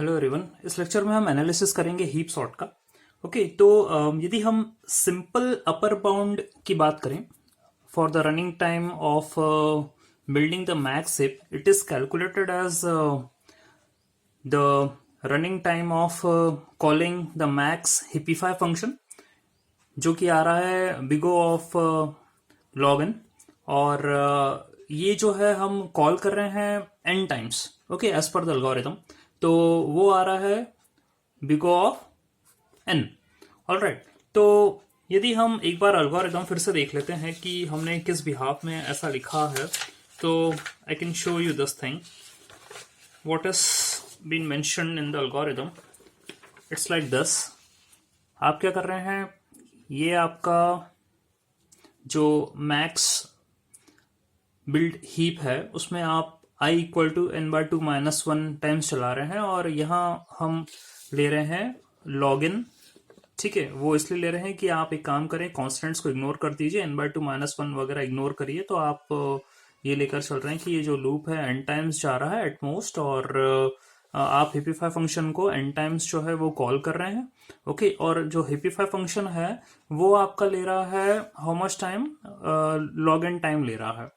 Hello everyone. इस lecture में हम एनालिसिस करेंगे हीप सॉर्ट का। ओके, तो यदि हम सिंपल अपर बाउंड की बात करें for the running time of building the max heap, it is calculated as the running time of calling the max heapify function, जो कि आ रहा है बिगो ऑफ लॉग एन। और ये जो है हम कॉल कर रहे हैं n times, okay, as per the algorithm. तो वो आ रहा है big O of n. All right. तो यदि हम एक बार एल्गोरिथम फिर से देख लेते हैं कि हमने किस बिहाफ में ऐसा लिखा है, तो I can show you this thing what is been mentioned in the algorithm. It's like this. आप क्या कर रहे हैं, ये आपका जो मैक्स बिल्ड हीप है उसमें आप i equal to n by two minus one times चला रहे हैं, और यहाँ हम ले रहे हैं लॉग इन। ठीक है, वो इसलिए ले रहे हैं कि आप एक काम करें, कॉन्स्टेंट्स को इग्नोर कर दीजिए, n by two minus one वगैरह इग्नोर करिए। तो आप ये लेकर चल रहे हैं कि ये जो लूप है एन टाइम्स जा रहा है एट मोस्ट, और आप हिपिफाई फंक्शन को एन टाइम्स जो है वो कॉल कर रहे हैं। ओके, और जो हिपिफाई फंक्शन है वो आपका ले रहा है how much time, log n time ले रहा है।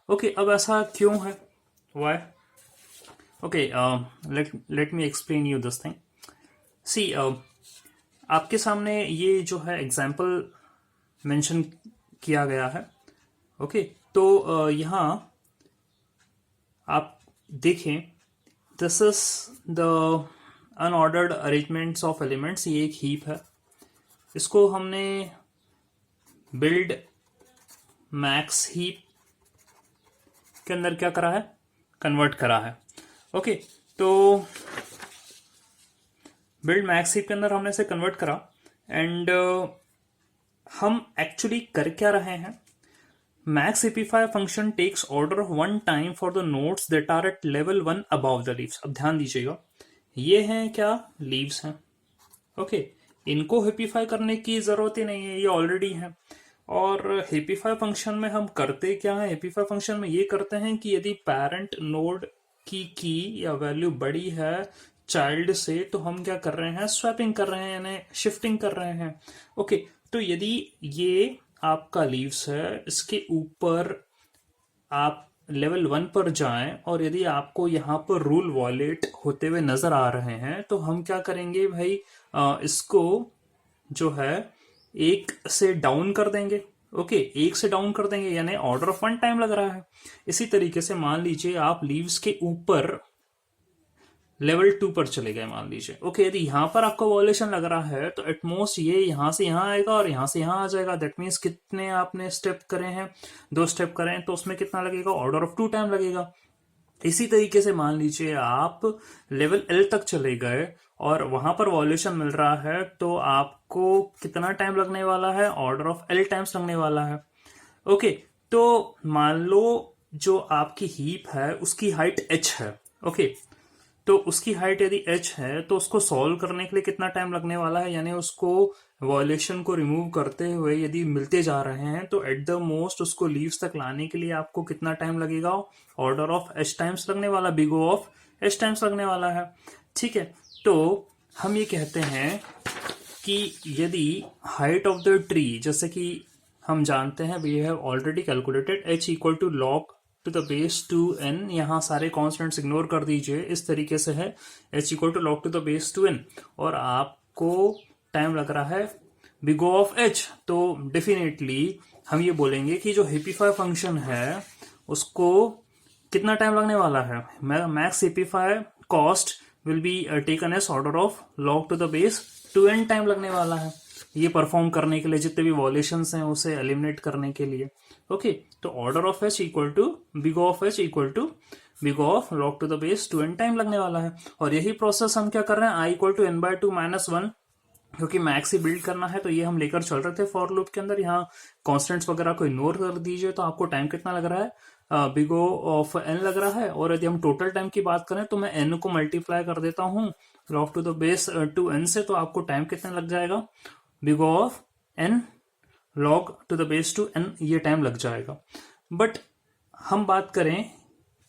ओके, अब ऐसा क्यों है, why? Okay, let me explain you this thing. See, आपके सामने ये जो है एग्जाम्पल मेंशन किया गया है। ओके, तो यहाँ आप देखें, this is the unordered arrangements of elements. ये एक हीप है, इसको हमने बिल्ड मैक्स हीप के अंदर क्या करा है, कन्वर्ट करा है। ओके, तो बिल्ड मैक्स हीप के अंदर हमने इसे कन्वर्ट करा, एंड हम एक्चुअली कर क्या रहे हैं, max heapify function takes order of one time for the nodes that are at level one above the leaves. अब ध्यान दीजिएगा, ये हैं क्या, लीव्स हैं। ओके, इनको हिपिफाई करने की जरूरत ही नहीं है, ये ऑलरेडी है। और हिपिफाई फंक्शन में हम करते क्या है, हिपिफाई फंक्शन में ये करते हैं कि यदि पेरेंट नोड की या वैल्यू बड़ी है चाइल्ड से, तो हम क्या कर रहे हैं, स्वैपिंग कर रहे हैं, यानी शिफ्टिंग कर रहे हैं। ओके, तो यदि ये आपका लीव्स है, इसके ऊपर आप लेवल वन पर जाएं, और यदि आपको यहाँ पर रूल वॉलेट होते हुए नजर आ रहे हैं, तो हम क्या करेंगे भाई, इसको जो है एक से डाउन कर देंगे। ओके, एक से डाउन कर देंगे, यानी ऑर्डर ऑफ वन टाइम लग रहा है। इसी तरीके से मान लीजिए आप लीव्स के ऊपर लेवल टू पर चले गए, मान लीजिए। ओके, यदि यहाँ पर आपको वॉल्यूशन लग रहा है तो एटमोस्ट ये यहाँ से यहाँ आएगा और यहाँ से यहाँ आ जाएगा। दैट मीन्स कितने आपने स्टेप करे हैं, दो स्टेप करे हैं, तो उसमें कितना लगेगा, ऑर्डर ऑफ टू टाइम लगेगा। इसी तरीके से मान लीजिए आप लेवल एल तक चले गए और वहां पर वॉल्यूशन मिल रहा है, तो आपको कितना टाइम लगने वाला है, ऑर्डर ऑफ एल टाइम्स लगने वाला है। ओके, तो मान लो जो आपकी हीप है उसकी हाइट एच है। ओके, तो उसकी हाइट यदि h है, तो उसको सॉल्व करने के लिए कितना टाइम लगने वाला है, यानी उसको वॉल्यूशन को रिमूव करते हुए यदि मिलते जा रहे हैं, तो एट द मोस्ट उसको लीव्स तक लाने के लिए आपको कितना टाइम लगेगा, ऑर्डर ऑफ h टाइम्स लगने वाला, बिगो ऑफ h टाइम्स लगने वाला है। ठीक है, तो हम ये कहते हैं कि यदि हाइट ऑफ द ट्री, जैसे कि हम जानते हैं, we have already calculated h equal to log to the base two n, यहाँ सारे कॉन्स्टेंट्स इग्नोर कर दीजिए, इस तरीके से है h equal to log to the base two n, और आपको टाइम लग रहा है बिगो ऑफ h। तो डेफिनेटली हम ये बोलेंगे कि जो हिपिफाई फंक्शन है उसको कितना टाइम लगने वाला है, max heapify cost will be taken as order of log to the base two n time लगने वाला है, ये परफॉर्म करने के लिए, जितने भी वॉल्यूशंस हैं उसे एलिमिनेट करने के लिए। ओके, तो order of h equal to big O of h equal to big O of log to the base two n time लगने वाला है। और यही प्रोसेस हम क्या कर रहे हैं, i equal to n by two minus one, क्योंकि मैक्स ही बिल्ड करना है, तो ये हम लेकर चल रहे थे फॉर लूप के अंदर। यहाँ कॉन्स्टेंट्स वगैरह को इग्नोर कर दीजिए, तो आपको टाइम कितना लग रहा है, बिगो ऑफ एन लग रहा है। और यदि हम टोटल टाइम की बात करें तो मैं एन को मल्टीप्लाई कर देता हूँ log to the base two n से, तो आपको टाइम कितना लग जाएगा, big O of n log to the base two n, ये टाइम लग जाएगा। बट हम बात करें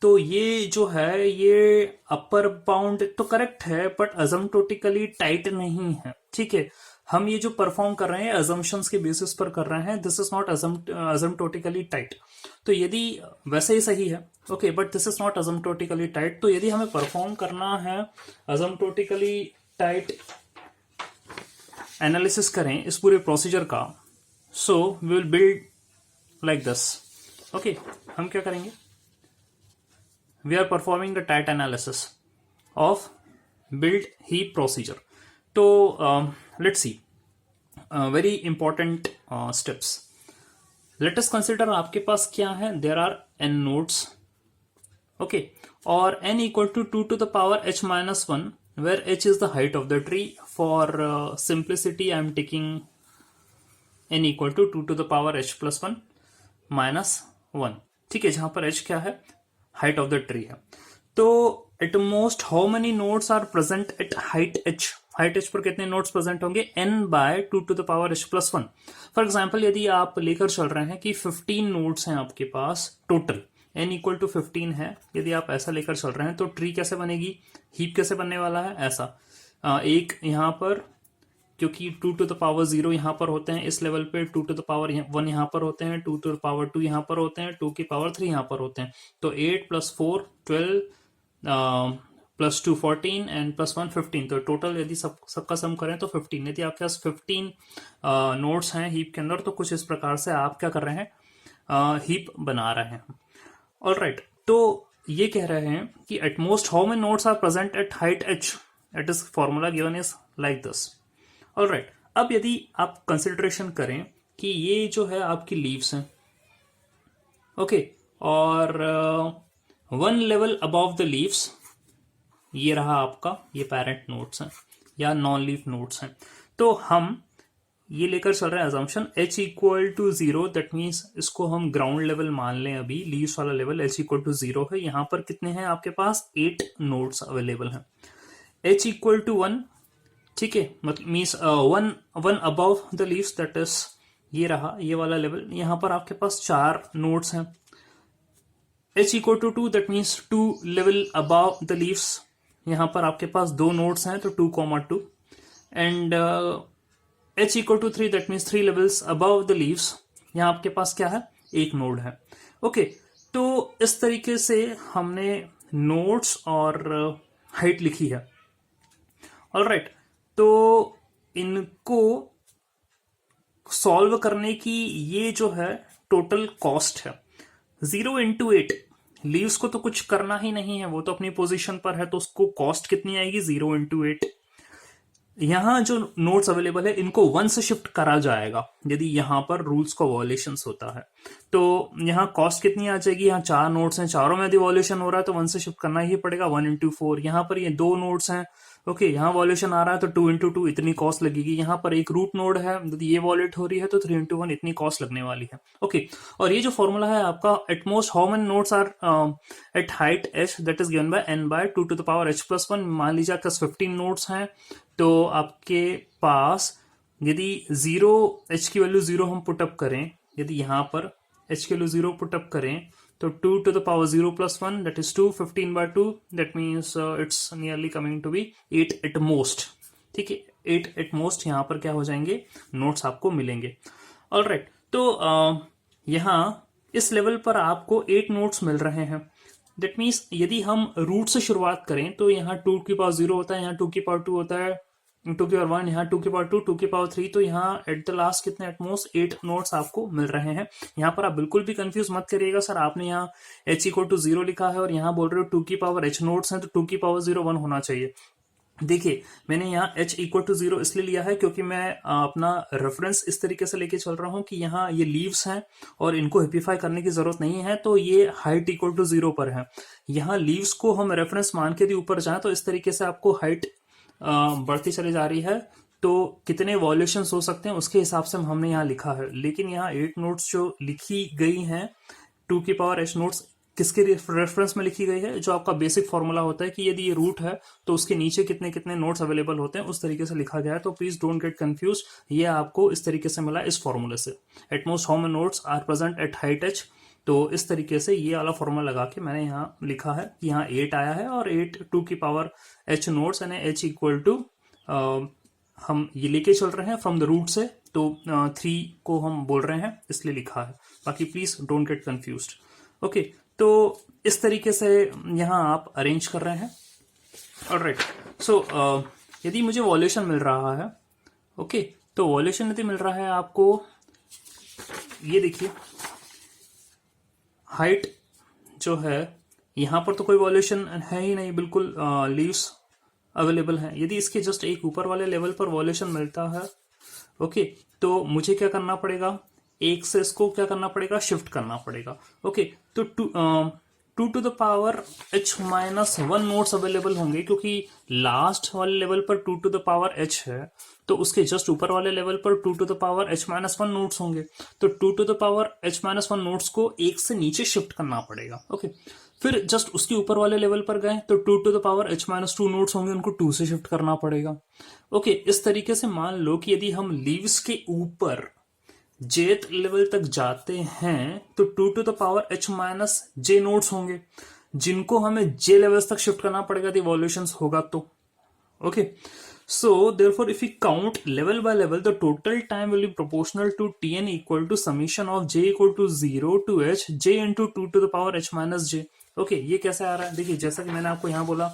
तो ये जो है ये अपर बाउंड तो करेक्ट है बट अजम्प्टोटिकली टाइट नहीं है, ठीक है। हम ये जो परफॉर्म कर रहे हैं अजम्पशंस के बेसिस पर कर रहे हैं, this is not asymptotically tight. तो यदि वैसे ही सही है okay, but this is not asymptotically tight. तो यदि हमें परफॉर्म करना है अजम्प्टोटिकली टाइट एनालिसिस करें इस पूरे प्रोसीजर का, so we will build like this. Okay, हम क्या करेंगे, we are performing the tight analysis of build heap procedure. So let's see very important steps. Let us consider आपके पास क्या है, there are n nodes, okay, और n equal to 2 to the power h minus 1, where h is the height of the tree. For simplicity I am taking n equal to 2 to the power h plus 1 minus 1, ठीक है, जहां पर h क्या है, height of the tree है। तो at most how many nodes are present at height h, height h पर कितने नोड्स प्रेजेंट होंगे, n bye 2 to the power h plus 1। For example यदि आप लेकर चल रहे हैं कि 15 नोड्स हैं आपके पास टोटल, n इक्वल टू 15 है, यदि आप ऐसा लेकर चल रहे हैं तो ट्री कैसे बनेगी, हीप कैसे बनने वाला है, ऐसा एक यहाँ पर, क्योंकि 2 to the power 0 यहाँ पर होते हैं इस लेवल पे, 2 to the power 1 यहाँ पर होते हैं, 2 to the power 2 यहाँ पर होते हैं, 2 की पावर 3 यहाँ पर होते हैं। तो 8 + 4 12 + 2 14 एंड +1 15। तो टोटल यदि सबका सम करें तो 15। यदि आपके पास 15 नोड्स हैं हीप के अंदर, तो कुछ इस प्रकार से आप क्या कर रहे हैं, हीप बना रहे हैं। ऑलराइट, तो ये कह रहे हैं कि at most how many nodes are present at height h, it is formula given is like this. Alright, अब यदि आप कंसिडरेशन करें कि ये जो है आपकी लीव्स हैं, ओके, और one level above the leaves ये रहा आपका, ये पेरेंट नोड्स हैं या नॉन लीफ नोड्स हैं। तो हम ये लेकर चल रहे हैं assumption h equal to 0, that means इसको हम ग्राउंड लेवल मान लें, अभी लीव्स वाला लेवल h इक्वल टू 0 है। यहाँ पर कितने हैं आपके पास, 8 नोड्स अवेलेबल हैं। h इक्वल टू 1, ठीक है, मतलब means one above the leaves, that is ये रहा ये वाला लेवल। यहाँ पर आपके पास 4 नोड्स हैं। h equal to 2, that means 2 level above the leaves, यहाँ पर आपके पास 2 नोड्स हैं, तो 2,2 and h equal to 3, that means 3 levels above the leaves, यहाँ आपके पास क्या है, एक नोड है। ओके, तो इस तरीके से हमने नोड्स और हाइट लिखी है। ऑलराइट, तो इनको सॉल्व करने की ये जो है टोटल कॉस्ट है 0 × 8। लीव्स को तो कुछ करना ही नहीं है, वो तो अपनी पोजीशन पर है, तो उसको कॉस्ट कितनी आएगी, 0 × 8। यहां जो नोड्स अवेलेबल है इनको 1 से शिफ्ट करा जाएगा यदि यहां पर रूल्स का वॉल्यूशंस होता है। तो यहाँ कॉस्ट कितनी आ जाएगी, यहाँ 4 नोड्स हैं, चारों में यदि वॉल्यूशन हो रहा है तो 1 से शिफ्ट करना ही पड़ेगा, 1 × 4। यहाँ पर ये 2 नोड्स हैं, ओके, यहाँ वॉल्यूशन आ रहा है तो 2 × 2 इतनी कॉस्ट लगेगी। यहाँ पर एक रूट नोड है, यदि ये वॉल्यूट हो रही है तो 3 × 1 इतनी कॉस्ट लगने वाली है। ओके, और ये जो फॉर्मूला है आपका at most how many nodes are at height h, that is given by n bye 2 to the power h plus 1। मान लीजिए आपके 15 नोड्स हैं, तो आपके पास यदि 0 h की वैल्यू 0 हम पुटअप करें, यदि यहाँ पर h की वैल्यू 0 पुटअप करें तो 2 to the power 0 plus 1, that is 2, 15 by 2, that means it's nearly coming to be 8 at most, ठीक है, 8 at most यहाँ पर क्या हो जाएंगे, नोट्स आपको मिलेंगे। ऑलराइट, तो यहाँ इस लेवल पर आपको 8 नोट्स मिल रहे हैं। दैट मीन्स यदि हम रूट से शुरुआत करें तो यहाँ 2 की पावर 0 होता है, यहाँ 2 की पावर 2 होता है, 2 की पावर 1, यहाँ 2 की पावर 2, 2 की पावर 3, तो यहाँ एट द लास्ट कितने एटमोस्ट 8 नोट्स आपको मिल रहे हैं। यहाँ पर आप बिल्कुल भी कंफ्यूज मत करिएगा, सर आपने यहाँ h इक्वल टू 0 लिखा है और यहाँ बोल रहे हो 2 की पावर h नोट्स हैं, तो 2 की पावर 0 1 होना चाहिए। देखिए, मैंने यहाँ h इक्वल टू 0 इसलिए लिया है क्योंकि मैं अपना रेफरेंस इस तरीके से लेके चल रहा हूँ कि यहाँ ये लीव्स हैं और इनको हिपिफाई करने की जरूरत नहीं है, तो ये हाइट इक्वल टू 0 पर है। यहाँ लीव्स को हम रेफरेंस मान के यदि ऊपर जाए तो इस तरीके से आपको हाइट बढ़ती चली जा रही है, तो कितने वॉल्यूशन हो सकते हैं उसके हिसाब से हमने यहाँ लिखा है। लेकिन यहाँ 8 नोट्स जो लिखी गई हैं 2 की पावर h नोट्स किसके रेफरेंस में लिखी गई है, जो आपका बेसिक फॉर्मूला होता है कि यदि ये रूट है तो उसके नीचे कितने कितने नोट्स अवेलेबल होते हैं, उस तरीके से लिखा गया है। तो प्लीज डोंट गेट कंफ्यूज, ये आपको इस तरीके से मिला इस फॉर्मूले से। At most how many nodes are present at height h, तो इस तरीके से ये वाला फॉर्मूला लगा के मैंने यहाँ लिखा है कि यहाँ 8 आया है और 8 2 की पावर h नोड्स यानी h इक्वल टू हम ये लेके चल रहे हैं फ्रॉम द रूट से, तो 3 को हम बोल रहे हैं इसलिए लिखा है, बाकी please don't get confused. Okay, तो इस तरीके से यहाँ आप अरेंज कर रहे हैं। ऑलराइट, सो यदि मुझे वॉल्यूशन मिल रहा है, ओके, तो वॉल्यूशन यदि मिल रहा है आपको, ये देखिए हाइट जो है यहाँ पर तो कोई वॉल्यूशन है ही नहीं, बिल्कुल लीव्स अवेलेबल हैं। यदि इसके जस्ट एक ऊपर वाले लेवल पर वॉल्यूशन मिलता है, ओके, तो मुझे क्या करना पड़ेगा, एक से इसको क्या करना पड़ेगा, शिफ्ट करना पड़ेगा। ओके, तो 2 to the power h minus 1 nodes available होंगे, क्योंकि लास्ट वाले लेवल पर 2 टू द पावर h है, तो उसके जस्ट ऊपर वाले लेवल पर 2 to the power h minus 1 nodes होंगे। तो 2 to the power h minus 1 nodes को एक से नीचे शिफ्ट करना पड़ेगा। ओके, फिर जस्ट उसके ऊपर वाले लेवल पर गए तो 2 to the power h minus 2 nodes होंगे, उनको 2 से शिफ्ट करना पड़ेगा। ओके, इस तरीके से मान लो कि यदि हम लीव्स के ऊपर जेथ लेवल तक जाते हैं तो 2 to the power h minus j nodes होंगे, जिनको हमें j लेवल्स तक शिफ्ट करना पड़ेगा यदि इवोल्यूशंस होगा तो। Okay, so therefore if we count level by level, the total time will be proportional to tn equal to summation of j equal to 0 to h j into 2 to the power h minus j। Okay, ये कैसे आ रहा है, देखिए जैसा कि मैंने आपको यहाँ बोला,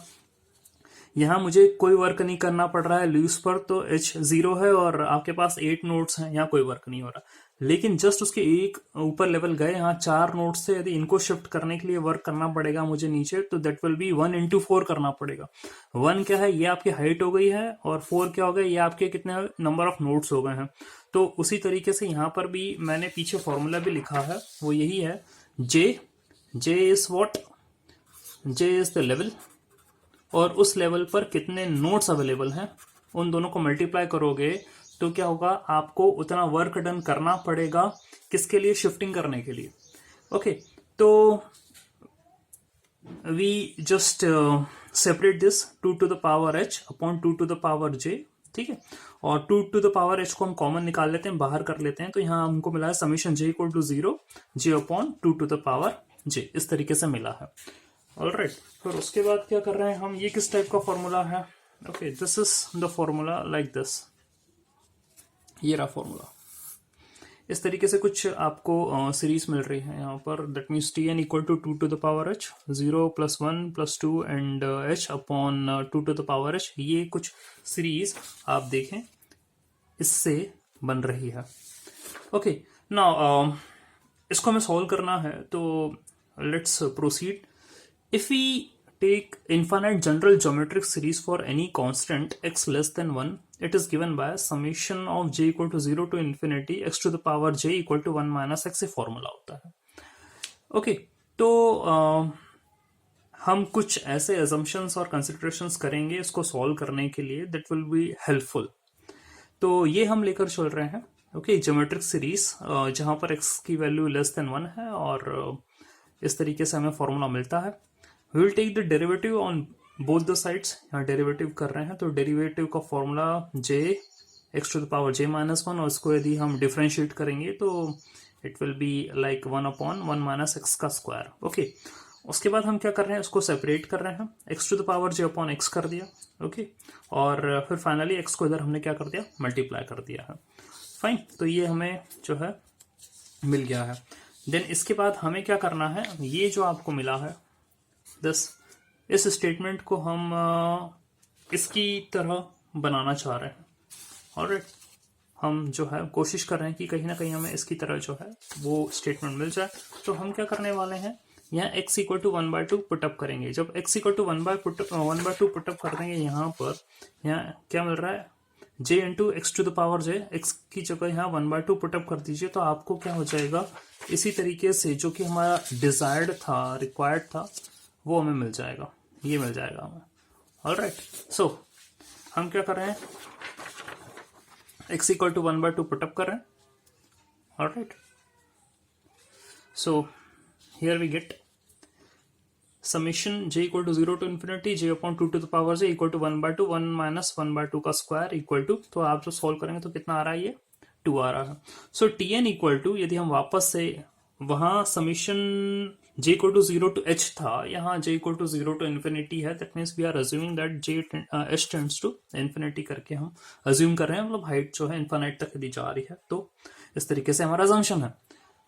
यहाँ मुझे कोई वर्क नहीं करना पड़ रहा है लीव्स पर, तो h 0 है और आपके पास 8 नोट्स हैं, यहाँ कोई वर्क नहीं हो रहा। लेकिन जस्ट उसके एक ऊपर लेवल गए, यहाँ 4 नोट्स से, यदि इनको शिफ्ट करने के लिए वर्क करना पड़ेगा मुझे नीचे, तो दैट विल बी 1 इंटू 4 करना पड़ेगा। 1 क्या है, ये आपकी हाइट हो गई है, और 4 क्या हो गया, ये आपके कितने नंबर ऑफ नोट्स हो गए हैं। तो उसी तरीके से यहाँ पर भी मैंने पीछे फॉर्मूला भी लिखा है, वो यही है, J is what, J is the level, और उस लेवल पर कितने नोट्स अवेलेबल हैं उन दोनों को मल्टीप्लाई करोगे तो क्या होगा, आपको उतना वर्क डन करना पड़ेगा, किसके लिए, शिफ्टिंग करने के लिए। ओके, तो we just separate this 2 to the power h upon 2 to the power j, ठीक है, और 2 टू द पावर h को हम कॉमन निकाल लेते हैं, बाहर कर लेते हैं, तो यहाँ हमको मिला है summation j equal to 0 j upon 2 to the power j, इस तरीके से मिला है। ऑलराइट, फिर उसके बाद क्या कर रहे हैं हम, ये किस टाइप का फॉर्मूला है, okay, this is the formula like this, ये रहा फॉर्मूला। इस तरीके से कुछ आपको सीरीज मिल रही है यहाँ पर, that means T n equal to 2 to the power h 0 plus 1 plus 2 and h upon 2 to the power h, ये कुछ सीरीज आप देखें इससे बन रही है। ओके, नाउ इसको हमें सॉल्व करना है, तो let's proceed. If we take infinite general geometric series for any constant x less than 1, it is given by summation of j equal to 0 to infinity x to the power j equal to 1 minus x, ये formula होता है। Okay, तो हम कुछ ऐसे assumptions और considerations करेंगे इसको सॉल्व करने के लिए, that will be helpful। तो ये हम लेकर चल रहे हैं, ओके, ज्योमेट्रिक सीरीज जहां पर x की वैल्यू लेस देन 1 है, और इस तरीके से हमें फॉर्मूला मिलता है। We will take the derivative on both the sides, यहाँ डेरिवेटिव कर रहे हैं, तो डेरिवेटिव का formula j x to the power j minus 1, और इसको यदि हम डिफरेंशिएट करेंगे तो it will be like 1 upon 1 minus x का स्क्वायर। ओके, उसके बाद हम क्या कर रहे हैं, उसको सेपरेट कर रहे हैं, x to the power j upon x कर दिया, ओके, और फिर फाइनली x को इधर हमने क्या कर दिया, मल्टीप्लाई कर दिया है। फाइन, तो ये हमें जो है मिल गया है। देन इसके बाद हमें क्या करना है, ये जो आपको मिला है इस स्टेटमेंट को हम इसकी तरह बनाना चाह रहे हैं। ऑलराइट, हम जो है कोशिश कर रहे हैं कि कहीं ना कहीं हमें इसकी तरह जो है वो स्टेटमेंट मिल जाए। तो हम क्या करने वाले हैं, यहाँ x इक्वल टू 1/2 पुटअप करेंगे। जब x इक्वल टू 1/2 पुटअप कर देंगे, यहाँ पर यहाँ क्या मिल रहा है, j into x to the power j, x की जगह यहाँ 1/2 पुटअप कर दीजिए, तो आपको क्या हो जाएगा, इसी तरीके से जो कि हमारा डिजायर्ड था, रिक्वायर्ड था, वो हमें मिल जाएगा, ये मिल जाएगा हमें। ऑलराइट, सो हम क्या कर रहे हैं, x इक्वल टू 1/2 पुटअप कर रहे हैं। Alright, so here we get summation j equal to 0 to infinity j upon 2 to the power j equal to 1/2 1 minus 1/2 का स्क्वायर इक्वल टू, तो आप जो सोल्व करेंगे तो कितना आ रहा है, ये 2 आ रहा है। सो tn इक्वल टू, यदि हम वापस से वहाँ summation j equal to 0 to h था, यहाँ j equal to 0 to infinity है. That means we are assuming that h tends to infinity करके हम अज्यूम कर रहे हैं, मतलब हाइट जो है इन्फिनाइट तक यदि जा रही है. तो इस तरीके से हमारा अजम्पशन है.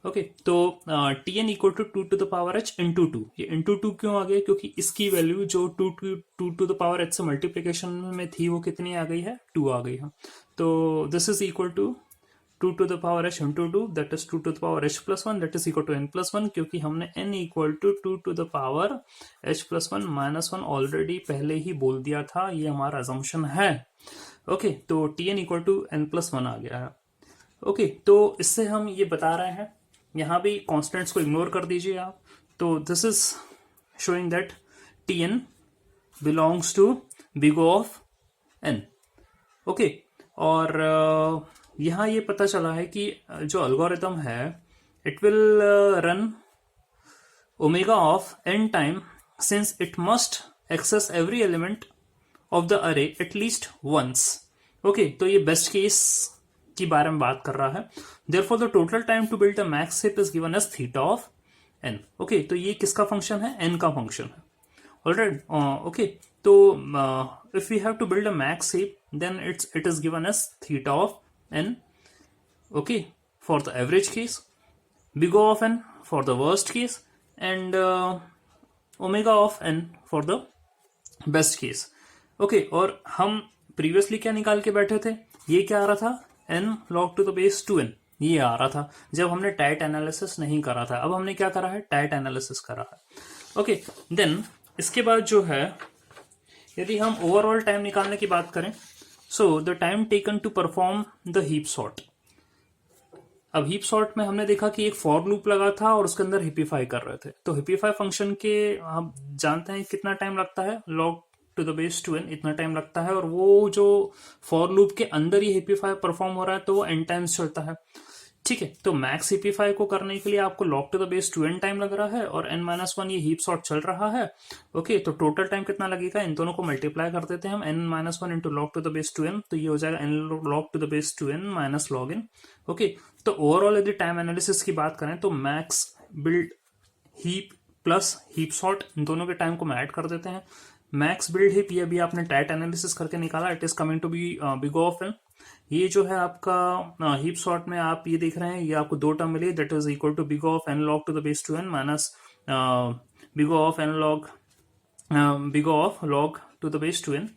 ओके, तो tn equal to 2 to the power h into 2. ये इंटू 2 क्यों आ गया? क्योंकि इसकी वैल्यू जो 2 टू द पावर h से मल्टीप्लीकेशन में थी वो कितनी आ गई है? 2 आ गई है. तो this is equal to 2 to the power h into 2, that is 2 to the power h plus 1, that is equal to n plus 1, क्योंकि हमने n equal to 2 to the power h plus 1 minus 1 already पहले ही बोल दिया था. ये हमारा assumption है. Okay, तो tn equal to n plus 1 आ गया है. ओके, तो इससे हम ये बता रहे हैं, यहाँ भी कॉन्स्टेंट्स को इग्नोर कर दीजिए आप. तो this is showing that tn belongs to big O of n. Okay, और यहाँ ये पता चला है कि जो एल्गोरिथम है it will run omega of n time since it must access every element of the array at least once. Okay, तो ये बेस्ट केस के बारे में बात कर रहा है. Therefore the total time to build a max heap is given as theta of n. Okay, तो ये किसका फंक्शन है? n का फंक्शन है. ऑलराइट. ओके, तो if we have to build a max heap, then it is given as theta of n. Okay, for the average case, big O of n for the worst case, and omega of n for the best case. Okay, और हम previously क्या निकाल के बैठे थे? ये क्या आ रहा था? n log to the base 2n. ये आ रहा था जब हमने टाइट एनालिसिस नहीं करा था. अब हमने क्या करा है? टाइट एनालिसिस करा है. ओके, देन इसके बाद जो है, यदि हम ओवरऑल टाइम निकालने की बात करें, so the time taken to perform the heap sort. अब हीप सॉर्ट में हमने देखा कि एक फॉर लूप लगा था और उसके अंदर हिपीफाई कर रहे थे. तो हिपीफाई फंक्शन के हम जानते हैं कितना टाइम लगता है? Log to the base 2n इतना टाइम लगता है. और वो जो फॉर लूप के अंदर ही हिपीफाई परफॉर्म हो रहा है तो वो n टाइम्स चलता है. ठीक है, तो मैक्स हिपीफाई को करने के लिए आपको log to the base 2n time लग रहा है और n-1 ये हीप सॉर्ट चल रहा है. ओके, तो टोटल टाइम कितना लगेगा? इन दोनों को मल्टीप्लाई कर देते हैं हम, n-1 into log to the base 2n, तो ये हो जाएगा n log to the base 2n minus log n. Okay, तो ओवरऑल यदि टाइम एनालिसिस की बात करें तो max build heap plus heap sort इन दोनों के टाइम को हम ऐड कर देते हैं. मैक्स बिल्ड हीप ये अभी आपने टाइट एनालिसिस करके निकाला, it is coming to be big O of n. ये जो है आपका हीप सॉर्ट में आप ये देख रहे हैं, ये आपको दो टर्म मिली, that is equal to big O of n log to the base 2n minus big O of n log big O of log to the base 2n.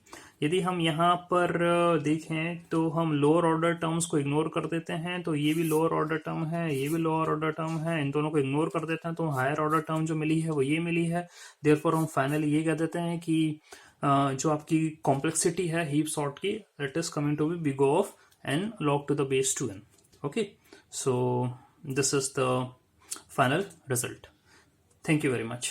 यदि हम यहाँ पर देखें तो हम लोअर ऑर्डर टर्म्स को ignore कर देते हैं, तो ये भी लोअर ऑर्डर टर्म है, ये भी लोअर ऑर्डर टर्म है, इन दोनों को इग्नोर कर देते हैं तो हायर ऑर्डर टर्म जो मिली है वो ये मिली है. देयरफॉर हम फाइनली ये कह देते हैं कि जो आपकी कॉम्प्लेक्सिटी है हीप सॉर्ट की, it is coming to be big O of n log to the base 2n. Okay, so this is the final result. Thank you very much.